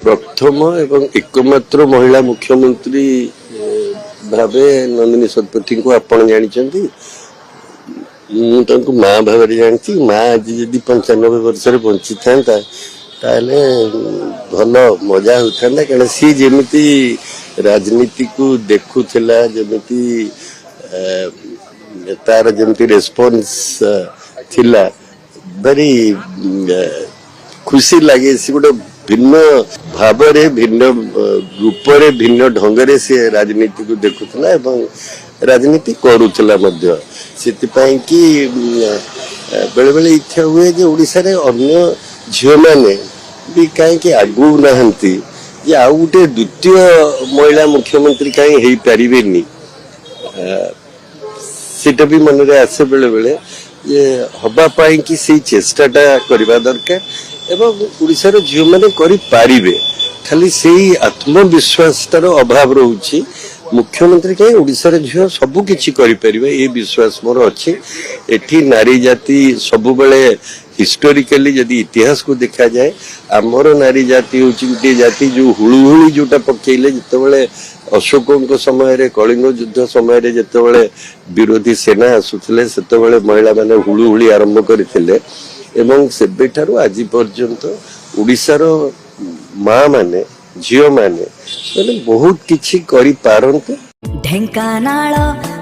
प्रथम एवं एकमात्र महिला मुख्यमंत्री भावे नंदिनी शतपथी को आपण जानी माँ भाव जानी माँ आज जदि 95 वर्ष बंची था ताले भल मजा होता कारण सी जमी राजनीति को देखुला जमी तार जमी रेस्पॉन्स थिला भारी खुशी लगे सी गोटे भिन्न भाव भिन्न रूप भिन्न ढंग से राजनीति को देखुला एवं राजनीति करुला से कि बेले बेले इच्छा हुए जे ओडिशा रे अन्य झील मैंने भी कहीं आगू नहांती जे आउ गोटे द्वितीय महिला मुख्यमंत्री कहीं हो पारे सेटा भी मन रे आसे बेले बेले ये हवापाई कि से चेष्टाटा करवा दरकार एवं ओडिशार झील मैंने करें खाली से आत्मविश्वास तार अभाव रोचे मुख्यमंत्री कहीं ओडिशार झील सबू किछि करें ये विश्वास मोर अच्छी एठी नारी जाति सबु बेले हिस्टोरिकली जदि इतिहास को देखा जाए आमर नारी जाति हूँ गोटे जाति जो हुलुहुली जोटा पकेले जितेबाला अशोक समय कलिंग युद्ध समय जितेबाला विरोधी सेना आसुले से महिला माने हुलुहुली आरंभ करते एवं सेबेठारु आज पर्यंत ओडिशार माँ माने झील माने बहुत किछि करि पारंते ढेंकानाल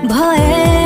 भये